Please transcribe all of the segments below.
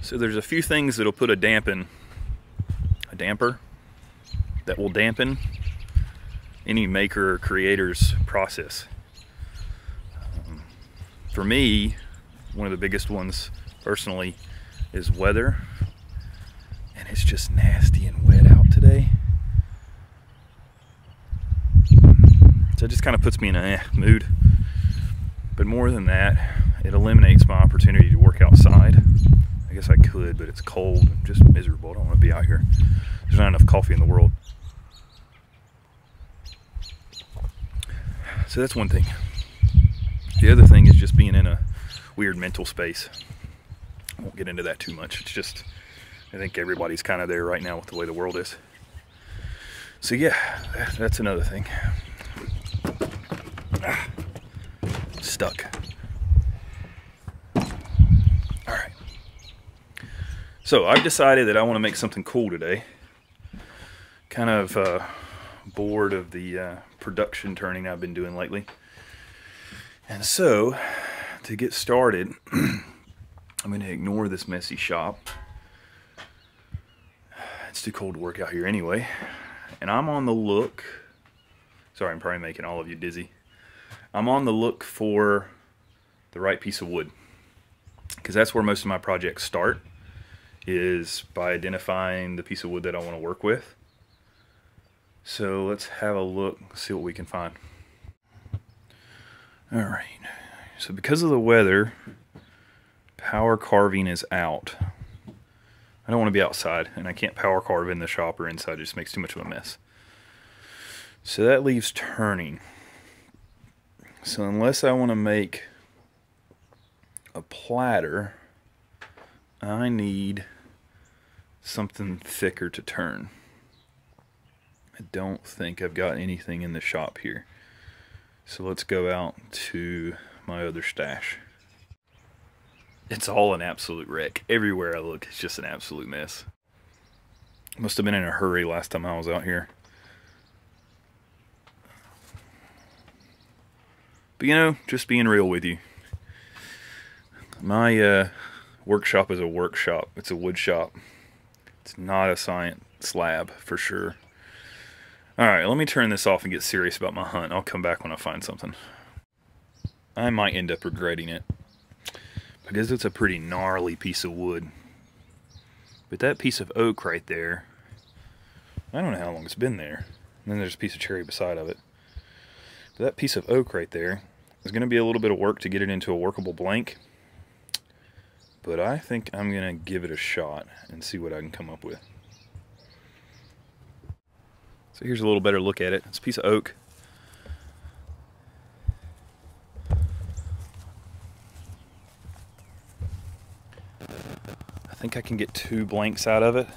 So there's a few things that'll put a damper that will dampen any maker or creator's process. For me, one of the biggest ones personally is weather, and it's just nasty and wet out today. So it just kind of puts me in a mood. But more than that, it eliminates my opportunity to work outside. I guess I could, but it's cold and just miserable. I don't want to be out here. There's not enough coffee in the world. So that's one thing. The other thing is just being in a weird mental space. I won't get into that too much. It's just, I think everybody's kind of there right now with the way the world is. So yeah, that's another thing. Stuck. Alright. So I've decided that I want to make something cool today. Kind of bored of the production turning I've been doing lately. And so, to get started, I'm going to ignore this messy shop. It's too cold to work out here anyway. And I'm on the look, sorry, I'm probably making all of you dizzy. I'm on the look for the right piece of wood. Because that's where most of my projects start, is by identifying the piece of wood that I want to work with. So let's have a look, see what we can find. Alright, so because of the weather, power carving is out. I don't want to be outside, and I can't power carve in the shop or inside, it just makes too much of a mess. So that leaves turning. So unless I want to make a platter, I need something thicker to turn. I don't think I've got anything in the shop here. So let's go out to my other stash. It's all an absolute wreck. Everywhere I look, it's just an absolute mess. Must have been in a hurry last time I was out here. But you know, just being real with you. My workshop is a workshop. It's a wood shop. It's not a science lab for sure. Alright, let me turn this off and get serious about my hunt. I'll come back when I find something. I might end up regretting it, because it's a pretty gnarly piece of wood. But that piece of oak right there, I don't know how long it's been there. And then there's a piece of cherry beside of it. But that piece of oak right there is going to be a little bit of work to get it into a workable blank. But I think I'm going to give it a shot and see what I can come up with. So here's a little better look at it. It's a piece of oak. I think I can get 2 blanks out of it.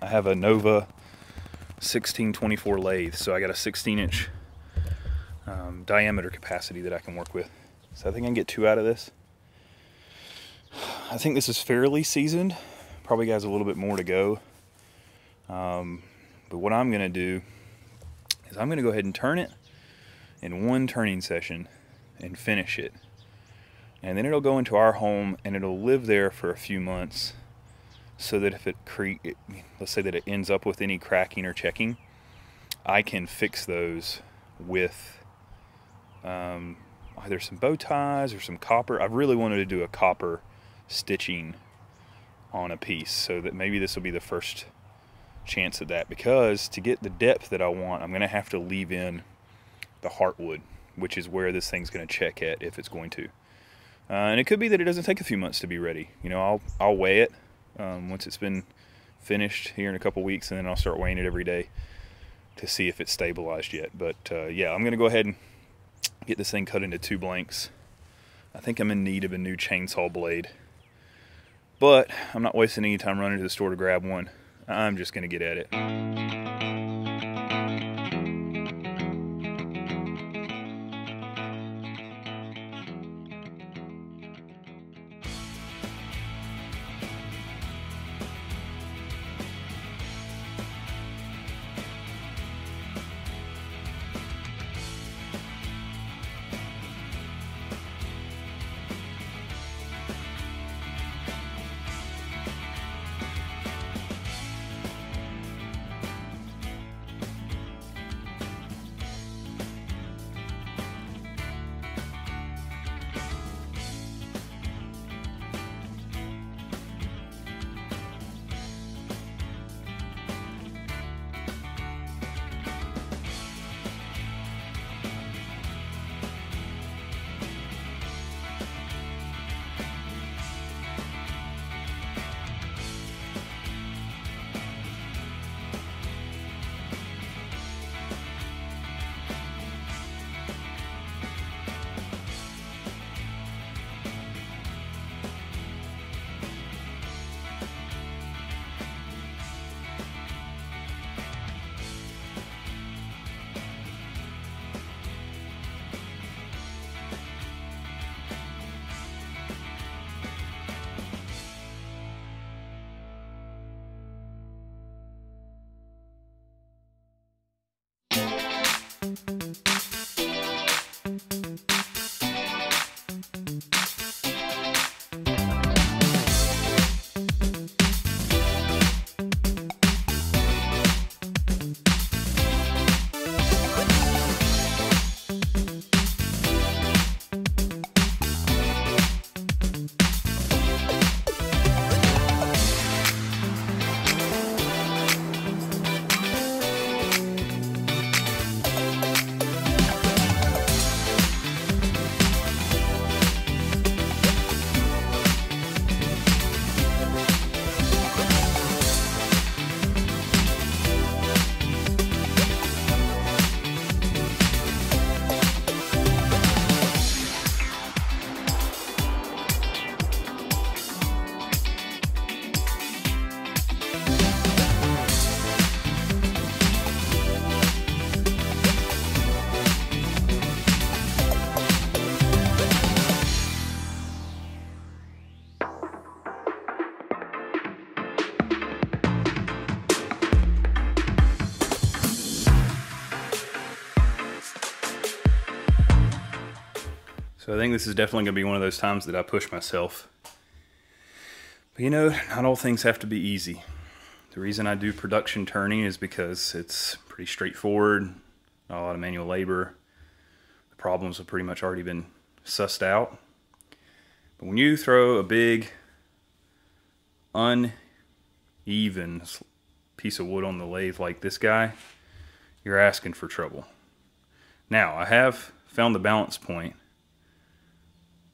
I have a Nova 1624 lathe, so I got a 16-inch diameter capacity that I can work with. So I think I can get 2 out of this. I think this is fairly seasoned. Probably has a little bit more to go. But what I'm going to do is I'm going to go ahead and turn it in one turning session and finish it. And then it'll go into our home and it'll live there for a few months, so that if let's say that it ends up with any cracking or checking, I can fix those with either some bow ties or some copper. I've really wanted to do a copper stitching on a piece, so that maybe this will be the first chance at that, because to get the depth that I want, I'm going to have to leave in the heartwood, which is where this thing's going to check at, if it's going to. And it could be that it doesn't take a few months to be ready. You know, I'll weigh it once it's been finished here in a couple weeks, and then I'll start weighing it every day to see if it's stabilized yet. But yeah, I'm going to go ahead and get this thing cut into 2 blanks. I think I'm in need of a new chainsaw blade, but I'm not wasting any time running to the store to grab one. I'm just going to get at it. So I think this is definitely going to be one of those times that I push myself. But you know, not all things have to be easy. The reason I do production turning is because it's pretty straightforward, not a lot of manual labor. The problems have pretty much already been sussed out. But when you throw a big, uneven piece of wood on the lathe like this guy, you're asking for trouble. Now, I have found the balance point,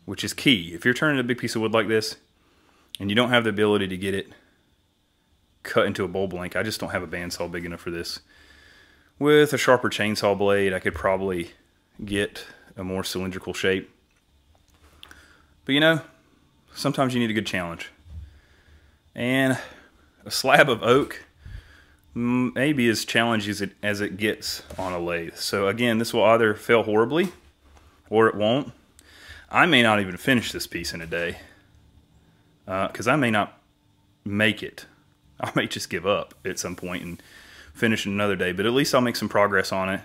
which is key. If you're turning a big piece of wood like this, and you don't have the ability to get it cut into a bowl blank, I just don't have a bandsaw big enough for this. With a sharper chainsaw blade, I could probably get a more cylindrical shape. But you know, sometimes you need a good challenge. And a slab of oak may be as challenging as it gets on a lathe. So again, this will either fail horribly or it won't. I may not even finish this piece in a day because I may not make it. I may just give up at some point and finish in another day, but at least I'll make some progress on it,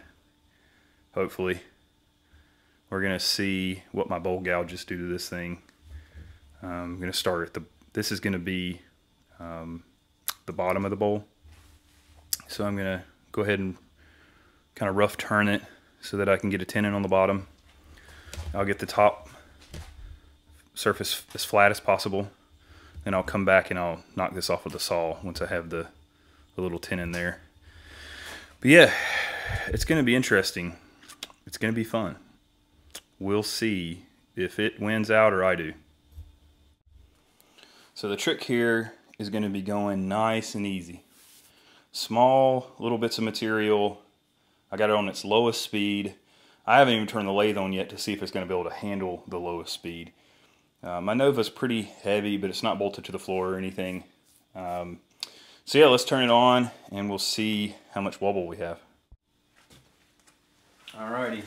hopefully. We're going to see what my bowl gouges do to this thing. I'm going to start at this is going to be the bottom of the bowl. So I'm going to go ahead and kind of rough turn it so that I can get a tenon on the bottom. I'll get the top surface as flat as possible. And I'll come back and I'll knock this off with a saw once I have the little tenon there. But yeah, it's going to be interesting. It's going to be fun. We'll see if it wins out or I do. So the trick here is going to be going nice and easy. Small little bits of material. I got it on its lowest speed. I haven't even turned the lathe on yet to see if it's going to be able to handle the lowest speed. My Nova's pretty heavy, but it's not bolted to the floor or anything. So yeah, let's turn it on and we'll see how much wobble we have. Alrighty,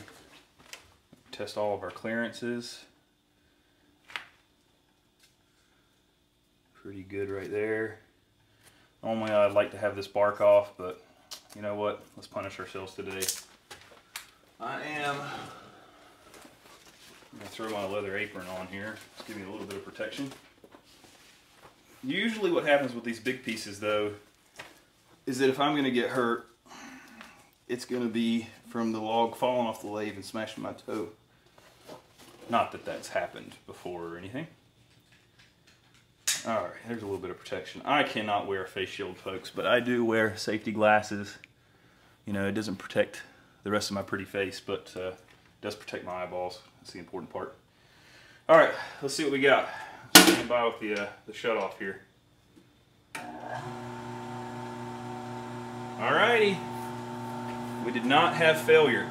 test all of our clearances. Pretty good right there. Normally I'd like to have this bark off, but you know what? Let's punish ourselves today. I'm going to throw my leather apron on here. Just give me a little bit of protection. Usually what happens with these big pieces though is that if I'm going to get hurt, it's going to be from the log falling off the lathe and smashing my toe. Not that that's happened before or anything. Alright, there's a little bit of protection. I cannot wear a face shield, folks, but I do wear safety glasses. You know, it doesn't protect the rest of my pretty face, but it does protect my eyeballs. That's the important part. Alright, let's see what we got. Stand by with the shut-off here. Alrighty. We did not have failure.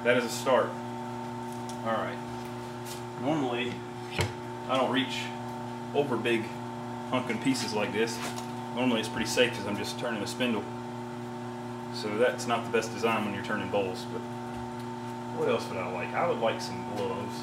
That is a start. Alright. Normally, I don't reach over big hunking pieces like this. Normally it's pretty safe because I'm just turning a spindle. So that's not the best design when you're turning bowls, but what else would I like? I would like some gloves.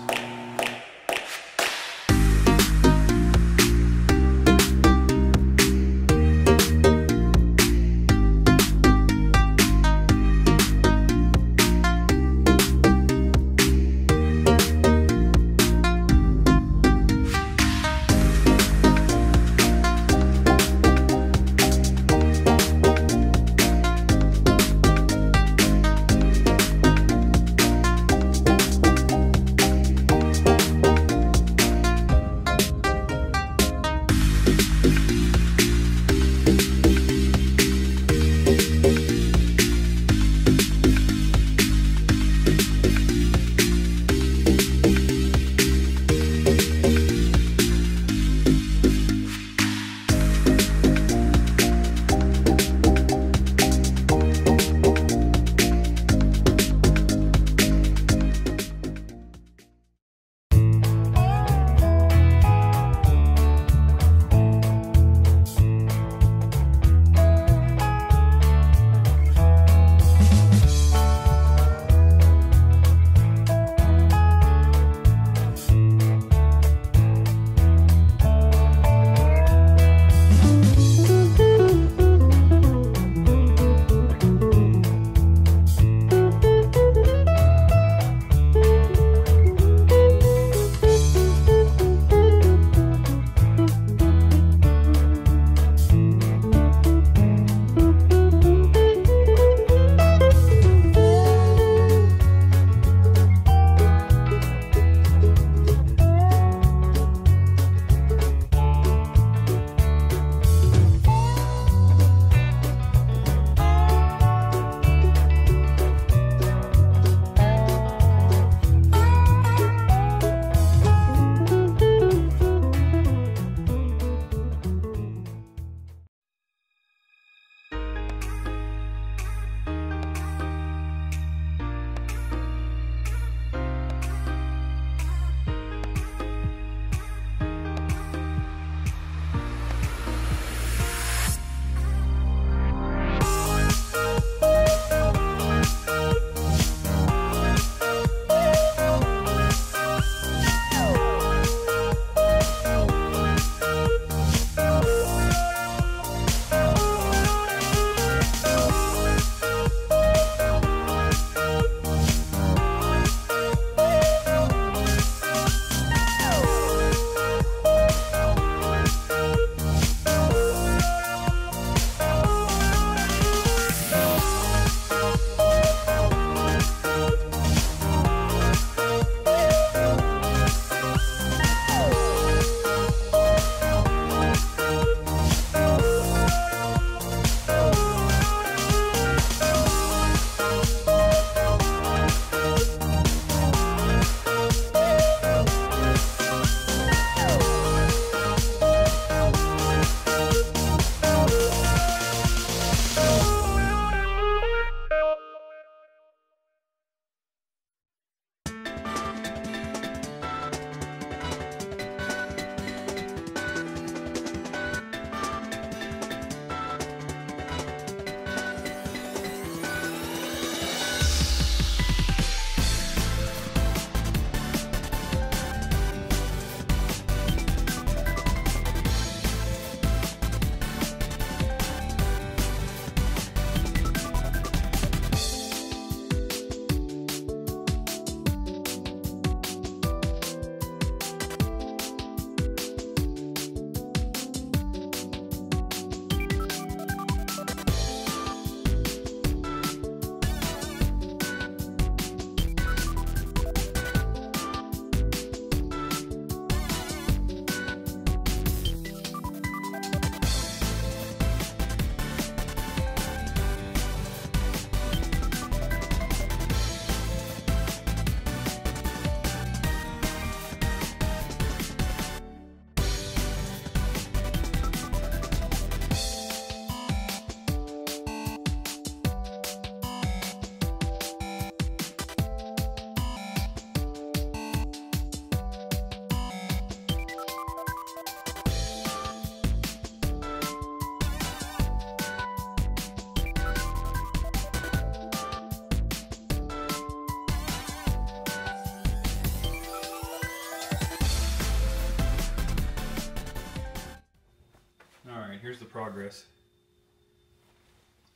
Alright, here's the progress.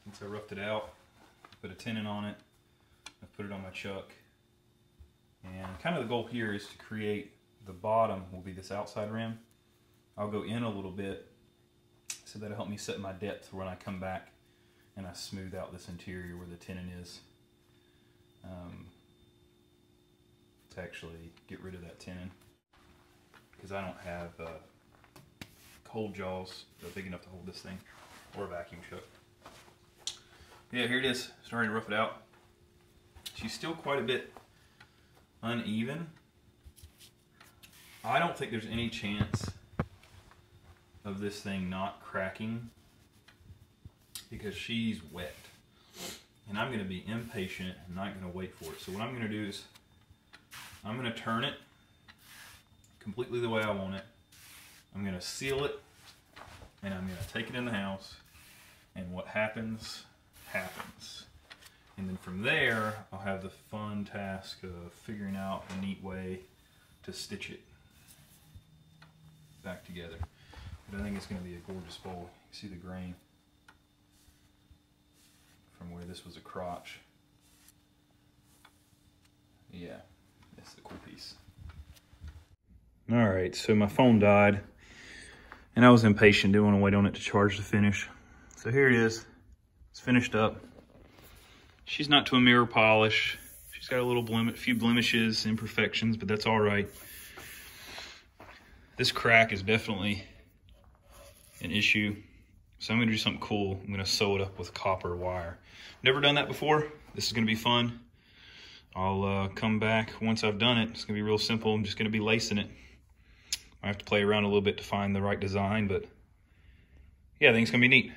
Since I roughed it out, put a tenon on it, I put it on my chuck. And kind of the goal here is to create the bottom will be this outside rim. I'll go in a little bit so that'll help me set my depth when I come back and I smooth out this interior where the tenon is. To actually get rid of that tenon, because I don't have cold jaws big enough to hold this thing, or a vacuum chuck. Yeah, here it is, starting to rough it out. She's still quite a bit uneven. I don't think there's any chance of this thing not cracking because she's wet. And I'm going to be impatient and not going to wait for it. So what I'm going to do is I'm going to turn it completely the way I want it. I'm going to seal it, and I'm going to take it in the house, and what happens, happens. And then from there, I'll have the fun task of figuring out a neat way to stitch it back together. But I think it's going to be a gorgeous bowl. You see the grain from where this was a crotch. Yeah, that's the cool piece. All right, so my phone died, and I was impatient, didn't want to wait on it to charge to finish. So here it is. It's finished up. She's not to a mirror polish. She's got a few blemishes, imperfections, but that's all right. This crack is definitely an issue. So I'm gonna do something cool. I'm gonna sew it up with copper wire. Never done that before. This is gonna be fun. I'll come back once I've done it. It's gonna be real simple. I'm just gonna be lacing it. I have to play around a little bit to find the right design, but yeah, I think it's gonna be neat.